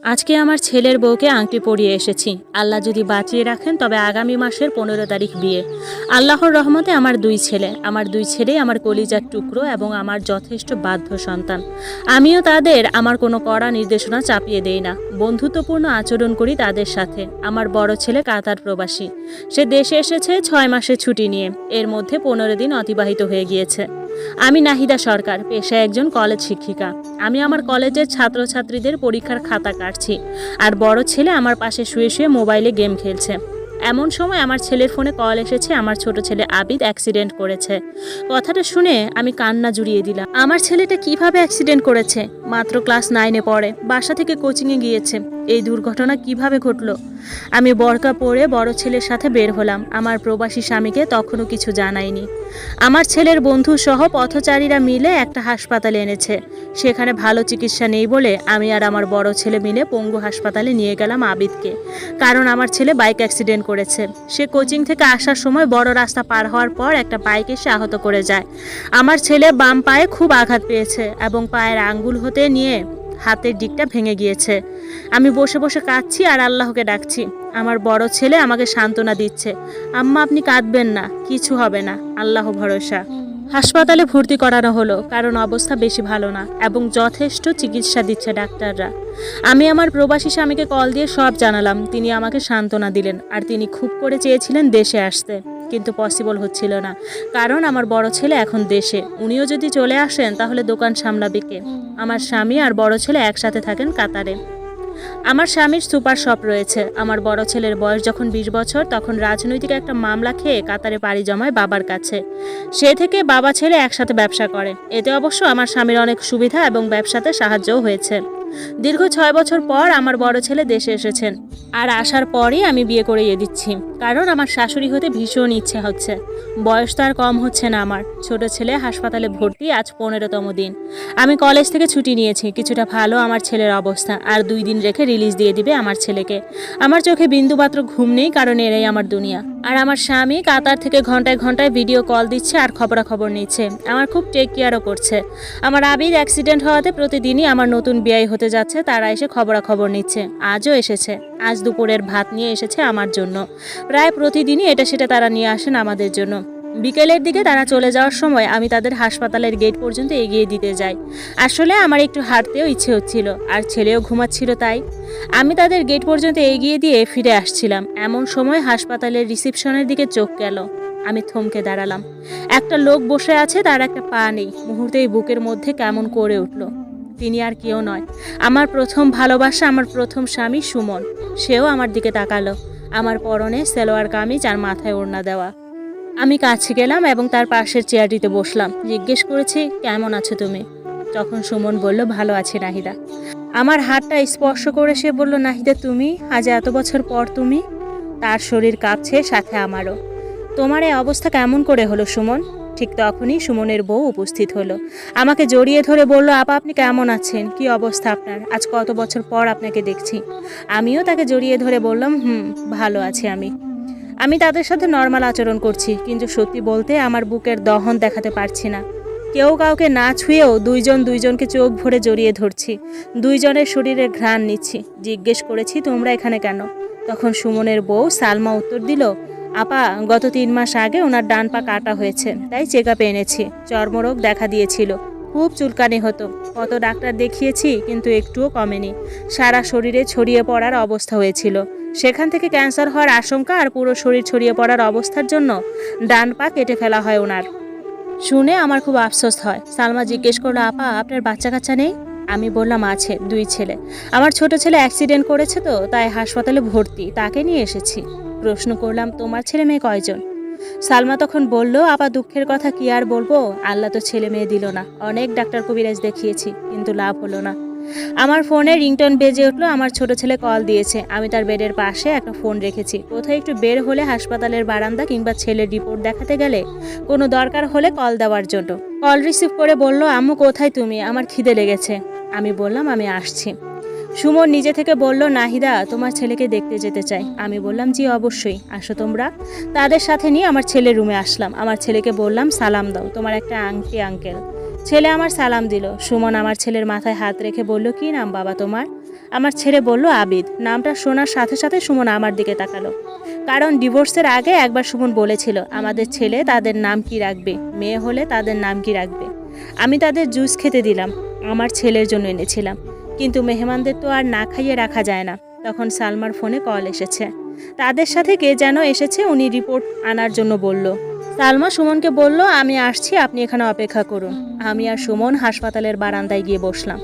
আজকে আমার ছেলের বউকে আংটি পরিয়ে এসেছি। আল্লাহ যদি বাঁচিয়ে রাখেন তবে আগামী মাসের 15 তারিখ বিয়ে। আল্লাহর রহমতে আমার দুই ছেলেই আমার কলিজার টুকরো এবং আমার যথেষ্ট বাধ্য সন্তান। আমিও তাদের আমার কোনো কড়া নির্দেশনা চাপিয়ে দেই না, বন্ধুত্বপূর্ণ আচরণ করি তাদের সাথে। আমার বড় ছেলে কাতার প্রবাসী, সে দেশে এসেছে 6 মাসের ছুটি নিয়ে। এর মধ্যে 15 দিন অতিবাহিত হয়ে গিয়েছে। আমি নাহিদা সরকার, পেশায় একজন কলেজ শিক্ষিকা। আমি আমার কলেজের ছাত্রছাত্রীদের পরীক্ষার খাতা কাটছি, আর বড় ছেলে আমার পাশে শুয়ে শুয়ে মোবাইলে গেম খেলছে। এমন সময় আমার ছেলের ফোনে কল এসেছে আমার ছোট ছেলে আবিদ অ্যাক্সিডেন্ট করেছে। কথাটা শুনে আমি কান্না জুড়িয়ে দিলাম। আমার ছেলেটা কিভাবে অ্যাক্সিডেন্ট করেছে? মাত্র ক্লাস 9-এ পড়ে, বাসা থেকে কোচিংয়ে গিয়েছে। এই দুর্ঘটনা কিভাবে ঘটলো? আমি বরকা পরে বড় ছেলের সাথে বের হলাম। আমার প্রবাসী স্বামীকে তখনও কিছু জানাইনি। আমার ছেলের বন্ধু সহ পথচারীরা মিলে একটা হাসপাতালে এনেছে। সেখানে ভালো চিকিৎসা নেই বলে আমি আর আমার বড় ছেলে মিলে পঙ্গু হাসপাতালে নিয়ে গেলাম আবিদকে। কারণ আমার ছেলে বাইক অ্যাক্সিডেন্ট করেছে। সে কোচিং থেকে আসার সময় বড় রাস্তা পার হওয়ার পর একটা বাইক এসে আহত করে যায়। আমার ছেলে বাম পায়ে খুব আঘাত পেয়েছে এবং পায়ের আঙ্গুল হতে নিয়ে হাতের দিকটা ভেঙে গিয়েছে। আমি বসে বসে কাঁদছি আর আল্লাহকে ডাকছি। আমার বড় ছেলে আমাকে সান্ত্বনা দিচ্ছে, আম্মা আপনি কাঁদবেন না, কিছু হবে না, আল্লাহ ভরসা। হাসপাতালে ভর্তি করানো হলো কারণ অবস্থা বেশি ভালো না এবং যথেষ্ট চিকিৎসা দিচ্ছে ডাক্তাররা। আমি আমার প্রবাসী স্বামীকে কল দিয়ে সব জানালাম। তিনি আমাকে সান্ত্বনা দিলেন আর তিনি খুব করে চেয়েছিলেন দেশে আসতে, কিন্তু পসিবল হচ্ছিল না। কারণ আমার বড় ছেলে এখন দেশে, উনিও যদি চলে আসেন তাহলে দোকান সামলাবে কে? আমার স্বামী আর বড় ছেলে একসাথে থাকেন কাতারে। আমার স্বামীর সুপার শপ রয়েছে। আমার বড় ছেলের বয়স যখন 20 বছর তখন রাজনৈতিক একটা মামলা খেয়ে কাতারে পাড়ি জমায় বাবার কাছে। সে থেকে বাবা ছেলে একসাথে ব্যবসা করে। এতে অবশ্য আমার স্বামীর অনেক সুবিধা এবং ব্যবসাতে সাহায্যও হয়েছে। দীর্ঘ 6 বছর পর আমার বড় ছেলে দেশে এসেছেন, আর আসার পরই আমি বিয়ে করিয়ে দিচ্ছি। কারণ আমার শাশুড়ি হতে ভীষণ ইচ্ছে হচ্ছে। বয়স তো আর কম হচ্ছে না আমার। ছোট ছেলে হাসপাতালে ভর্তি, আজ 15তম দিন। আমি কলেজ থেকে ছুটি নিয়েছি। কিছুটা ভালো আমার ছেলের অবস্থা, আর 2 দিন রেখে রিলিজ দিয়ে দিবে আমার ছেলেকে। আমার চোখে বিন্দুমাত্র ঘুম নেই, কারণ এরাই আমার দুনিয়া। আর আমার স্বামী কাতার থেকে ঘন্টায় ঘন্টায় ভিডিও কল দিচ্ছে আর খবরাখবর নিচ্ছে। আমার খুব টেক কেয়ারও করছে। আমার আবির অ্যাক্সিডেন্ট হওয়াতে প্রতিদিনই আমার নতুন বিয়ে হতে যাচ্ছে তারা এসে খবরাখবর নিচ্ছে। আজও এসেছে। আজ দুপুরের ভাত নিয়ে এসেছে আমার জন্য। প্রায় প্রতিদিনই এটা সেটা তারা নিয়ে আসেন আমাদের জন্য। বিকেলের দিকে তারা চলে যাওয়ার সময় আমি তাদের হাসপাতালের গেট পর্যন্ত এগিয়ে দিতে যাই। আসলে আমার একটু হাঁটতেও ইচ্ছে হচ্ছিল, আর ছেলেও ঘুমাচ্ছিল, তাই আমি তাদের গেট পর্যন্ত এগিয়ে দিয়ে ফিরে আসছিলাম। এমন সময় হাসপাতালের রিসেপশনের দিকে চোখ গেল। আমি থমকে দাঁড়ালাম। একটা লোক বসে আছে, তার একটা পা নেই। মুহূর্তেই বুকের মধ্যে কেমন করে উঠল। তিনি আর কেউ নয়, আমার প্রথম ভালোবাসা, আমার প্রথম স্বামী সুমন। সেও আমার দিকে তাকালো। আমার পরনে সালোয়ার কামিজ আর মাথায় ওড়না দেওয়া। আমি কাছে গেলাম এবং তার পাশের চেয়ারটিতে বসলাম। জিজ্ঞেস করেছি, কেমন আছো তুমি? তখন সুমন বলল, ভালো আছি নাহিদা। আমার হাতটা স্পর্শ করে সে বলল, নাহিদা তুমি? আজ এত বছর পর তুমি? তার শরীর কাঁপছে, সাথে আমারও। তোমার এই অবস্থা কেমন করে হলো সুমন? ঠিক তখনই সুমনের বউ উপস্থিত হলো। আমাকে জড়িয়ে ধরে বলল, আপা আপনি কেমন আছেন? কি অবস্থা আপনার? আজ কত বছর পর আপনাকে দেখছি। আমিও তাকে জড়িয়ে ধরে বললাম, ভালো আছি আমি তাদের সাথে নর্মাল আচরণ করছি, কিন্তু সত্যি বলতে আমার বুকের দহন দেখাতে পারছি না। কেউ কাউকে না ছুঁয়েও দুইজনকে চোখ ভরে জড়িয়ে ধরছি। দুইজনের শরীরে ঘ্রাণ নিচ্ছি। জিজ্ঞেস করেছি, তোমরা এখানে কেন? তখন সুমনের বউ সালমা উত্তর দিল, আপা গত 3 মাস আগে ওনার ডান পা কাটা হয়েছে, তাই চেক আপে এনেছি। চর্মরোগ দেখা দিয়েছিল, খুব চুলকানি হতো। কত ডাক্তার দেখিয়েছি কিন্তু একটুও কমেনি। সারা শরীরে ছড়িয়ে পড়ার অবস্থা হয়েছিল। সেখান থেকে ক্যান্সার হওয়ার আশঙ্কা আর পুরো শরীর ছড়িয়ে পড়ার অবস্থার জন্য ডান পা কেটে ফেলা হয় ওনার। শুনে আমার খুব আফসোস হয়। সালমা জিজ্ঞেস করলো, আপা আপনার বাচ্চা কাচ্চা নেই? আমি বললাম, আছে, 2 ছেলে। আমার ছোট ছেলে অ্যাক্সিডেন্ট করেছে তো তাই হাসপাতালে ভর্তি, তাকে নিয়ে এসেছি। প্রশ্ন করলাম, তোমার ছেলে মেয়ে কয়জন? সালমা তখন বলল, আপা দুঃখের কথা কি আর বলবো, আল্লাহ তো ছেলে মেয়ে দিল না। অনেক ডাক্তার কবিরাজ দেখিয়েছি কিন্তু লাভ হলো না। আমার ফোনে রিংটোন বেজে উঠলো। আমার ছোট ছেলে কল দিয়েছে। আমি তার বেডের পাশে একটা ফোন রেখেছি। কোথাও একটু বের হলে, হাসপাতালের বারান্দা কিংবা ছেলের রিপোর্ট দেখাতে গেলে, কোনো দরকার হলে কল দেওয়ার জন্য। কল রিসিভ করে বলল, আম্মু কোথায় তুমি? আমার খিদে লেগেছে। আমি বললাম, আমি আসছি। সুমন নিজে থেকে বলল, নাহিদা তোমার ছেলেকে দেখতে যেতে চাই। আমি বললাম, জি অবশ্যই, আসো তোমরা। তাদের সাথে নিয়ে আমার ছেলের রুমে আসলাম। আমার ছেলেকে বললাম, সালাম দাও, তোমার একটা আংটি আঙ্কেল। ছেলে আমার সালাম দিল। সুমন আমার ছেলের মাথায় হাত রেখে বলল, কি নাম বাবা তোমার? আমার ছেলে বলল আবিদ। নামটা শোনার সাথে সাথে সুমন আমার দিকে তাকালো, কারণ ডিভোর্সের আগে একবার সুমন বলেছিল আমাদের ছেলে তাদের নাম কি রাখবে, মেয়ে হলে তাদের নাম কি রাখবে। আমি তাদের জুস খেতে দিলাম, আমার ছেলের জন্য এনেছিলাম, কিন্তু মেহমানদের তো আর না খাইয়ে রাখা যায় না। তখন সালমার ফোনে কল এসেছে, তাদের সাথে কে যেন এসেছে, উনি রিপোর্ট আনার জন্য বলল। সালমা সুমনকে বলল আমি আসছি, আপনি এখানে অপেক্ষা করুন। আমি আর সুমন হাসপাতালের বারান্দায় গিয়ে বসলাম।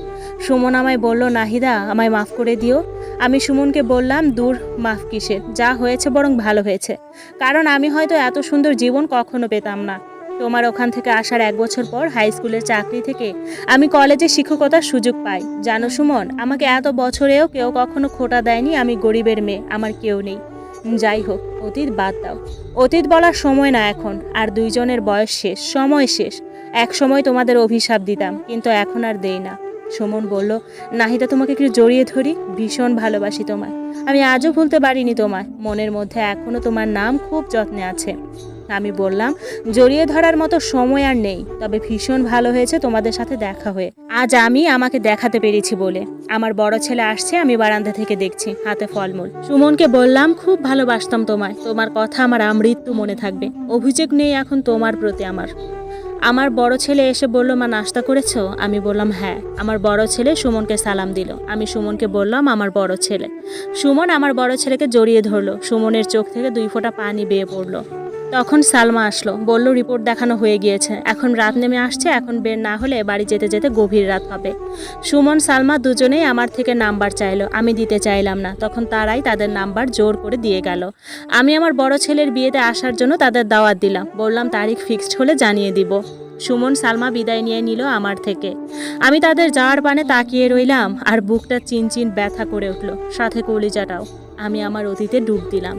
সুমন আমায় বলল নাহিদা আমায় মাফ করে দিও। আমি সুমনকে বললাম দূর, মাফ কিসের, যা হয়েছে বরং ভালো হয়েছে, কারণ আমি হয়তো এত সুন্দর জীবন কখনো পেতাম না। তোমার ওখান থেকে আসার 1 বছর পর হাই স্কুলের চাকরি থেকে আমি কলেজে শিক্ষকতার সুযোগ পাই। জানো সুমন, আমাকে এত বছরেও কেউ কখনো খোটা দেয়নি। আমি গরিবের মেয়ে, আমার কেউ নেই। যাই হোক, অতীত বাদ দাও, অতীত বলার সময় না এখন। আর দুইজনের বয়স শেষ, সময় শেষ। এক সময় তোমাদের অভিশাপ দিতাম, কিন্তু এখন আর দেই না। সুমন বলল নাহিদা তোমাকে একটু জড়িয়ে ধরি, ভীষণ ভালোবাসি তোমায়। আমি আজও ভুলতে পারিনি তোমায়, মনের মধ্যে এখনো তোমার নাম খুব যত্নে আছে। আমি বললাম জড়িয়ে ধরার মতো সময় আর নেই, তবে ভীষণ ভালো হয়েছে তোমাদের সাথে দেখা হয়ে। আজ আমি আমাকে দেখাতে পেরেছি বলে। আমার বড় ছেলে আসছে, আমি বারান্দা থেকে দেখছি, হাতে ফলমূল। সুমনকে বললাম খুব ভালোবাসতাম তোমায়, তোমার কথা আমার আমৃত্যু মনে থাকবে। অভিযোগ নেই এখন তোমার প্রতি আমার। আমার বড় ছেলে এসে বলল মা নাস্তা করেছো? আমি বললাম হ্যাঁ। আমার বড় ছেলে সুমনকে সালাম দিল। আমি সুমনকে বললাম আমার বড় ছেলে। সুমন আমার বড় ছেলেকে জড়িয়ে ধরলো। সুমনের চোখ থেকে 2 ফোঁটা পানি বেয়ে পড়লো। তখন সালমা আসলো, বলল রিপোর্ট দেখানো হয়ে গিয়েছে, এখন রাত নেমে আসছে, এখন বের না হলে বাড়ি যেতে যেতে গভীর রাত হবে। সুমন সালমা দুজনেই আমার থেকে নাম্বার চাইলো, আমি দিতে চাইলাম না। তখন তারাই তাদের নাম্বার জোর করে দিয়ে গেল। আমি আমার বড় ছেলের বিয়েতে আসার জন্য তাদের দাওয়াত দিলাম, বললাম তারিখ ফিক্সড হলে জানিয়ে দিব। সুমন সালমা বিদায় নিয়ে নিল আমার থেকে। আমি তাদের যাওয়ার পানে তাকিয়ে রইলাম, আর বুকটা চিনচিন ব্যথা করে উঠল, সাথে কলিজাটাও। আমি আমার অতীতে ডুব দিলাম।